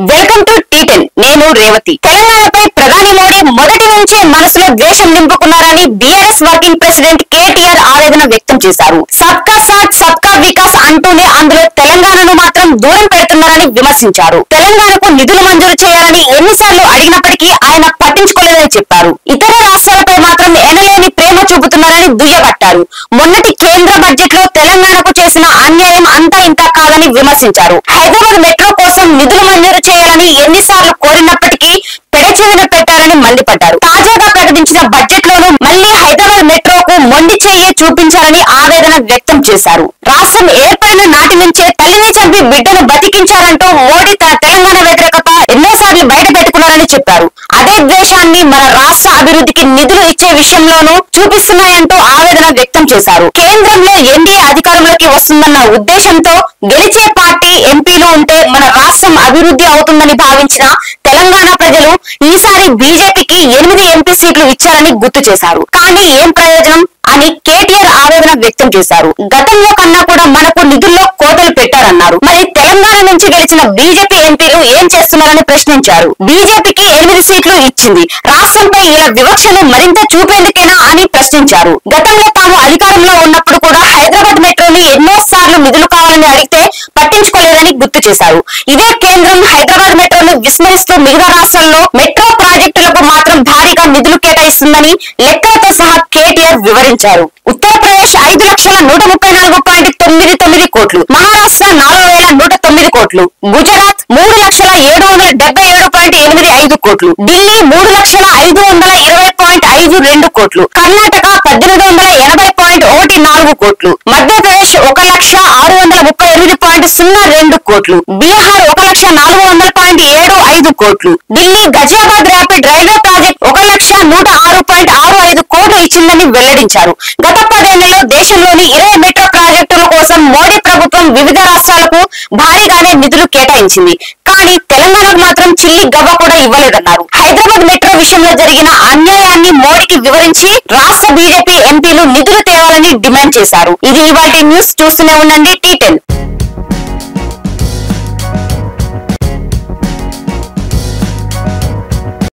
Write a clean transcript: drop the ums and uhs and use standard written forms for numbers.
Welcome to టీ10. నేను రేవతి. తెలంగాణపై ప్రధాని మోడీ మొదటి నుంచే మనసులో ద్వేషం నింపుకున్నారని బీఆర్ఎస్ వర్కింగ్ ప్రెసిడెంట్ కేటీఆర్ ఆవేదన వ్యక్తం చేశారు. సబ్కా సాథ్ సబ్కా వికాస్ అంటూనే అందులో తెలంగాణను మాత్రం దూరం పెడుతున్నారని విమర్శించారు. తెలంగాణకు నిధులు మంజూరు చేయాలని ఎన్నిసార్లు అడిగినప్పటికీ ఆయన పట్టించుకోలేదని చెప్పారు. ఇతర రాష్ట్రాలపై మాత్రం ఎనలేని ప్రేమ చూపుతున్నారని దుయ్యబట్టారు. మొన్నటి కేంద్ర బడ్జెట్ లో తెలంగాణకు చేసిన అన్యాయం అంతా ఇంతా కాదని విమర్శించారు. హైదరాబాద్ మెట్రో కోసం నిధులు మంజూరు చేయాలని ఎన్నిసార్లు కోరినప్పటికీ పెడచెవిన పెట్టారని మండిపడ్డారు. తాజాగా ప్రకటించిన బడ్జెట్ లోనూ మళ్లీ హైదరాబాద్ మెట్రోకు మొండి చెయ్యి చూపించారని ఆవేదన వ్యక్తం చేశారు. రాష్ట్రం ఏర్పడిన నాటి నుంచే తల్లిని చంపి బిడ్డను బతికించారంటూ మోడీ తన తెలంగాణ వ్యతిరేకత ఎన్నోసార్లు బయట పెట్టుకున్నారని చెప్పారు. అదే ద్వేషాన్ని మన రాష్ట్ర అభివృద్ధికి నిధులు ఇచ్చే విషయంలోనూ చూపిస్తున్నాయంటూ ఆవేదన వ్యక్తం చేశారు. కేంద్రంలో ఎన్డీఏ అధికారంలోకి వస్తుందన్న ఉద్దేశంతో గెలిచే పార్టీ ఎంపీలు ఉంటే మన రాష్ట్రం అభివృద్ధి అవుతుందని భావించిన తెలంగాణ ప్రజలు ఈసారి బీజేపీకి 8 ఎంపీ సీట్లు ఇచ్చారని గుర్తు చేశారు. కానీ ఏం ప్రయోజనం అని కేటీఆర్ ఆవేదన వ్యక్తం చేశారు. గతంలో కన్నా కూడా మనకు నిధుల్లో కోతలు పెట్టారన్నారు. మరి తెలంగాణ నుంచి గెలిచిన బీజేపీ ఎంపీలు ఏం చేస్తున్నారని ప్రశ్నించారు. బీజేపీకి 8 సీట్లు ఇచ్చింది రాష్ట్రంపై ఇలా వివక్షను మరింత చూపేందుకేనా అని ప్రశ్నించారు. గతంలో తాము అధికారంలో ఉన్నప్పుడు కూడా హైదరాబాద్ మెట్రోని ఎన్నో సార్లు నిధులు కావాలని అడిగితే పట్టించుకోలేదని గుర్తు చేశారు. ఇదే కేంద్రం హైదరాబాద్ మెట్రోను విస్మరిస్తూ మిగతా రాష్ట్రాల్లో మెట్రో ప్రాజెక్టులకు మాత్రం భారీగా నిధులు కేటాయిస్తుందని లెక్కలతో సహా కేటీఆర్ వివరించారు. ఉత్తరప్రదేశ్ 5,134.99 కోట్లు, మహారాష్ట్ర 4,109 కోట్లు, గుజరాత్ 3,777.85 కోట్లు, ఢిల్లీ 3,05,20.52 కోట్లు, కర్ణాటక 1,880.14 కోట్లు, మధ్యప్రదేశ్ 1,638.02 కోట్లు, బీహార్ 1,400.75 కోట్లు, Delhi Ghaziabad rapid railway project 1,106.65 కోట్లు ఇచ్చిందని వెల్లడించారు. గత 10 ఏళ్లలో దేశంలోని 20 మెట్రో ప్రాజెక్టుల కోసం మోడీ ప్రభుత్వం వివిధ రాష్ట్రాలకు భారీగానే నిధులు కేటాయించింది. కానీ తెలంగాణకు మాత్రం చిల్లి గవ్వ కూడా ఇవ్వలేదన్నారు. హైదరాబాద్ మెట్రో విషయంలో జరిగిన అన్యాయాన్ని మోడీకి వివరించి రాష్ట్ర బీజేపీ ఎంపీలు నిధులు తేవాలని డిమాండ్ చేశారు. ఇది ఇవాల్టి న్యూస్. చూస్తూనే ఉండండి టీ10.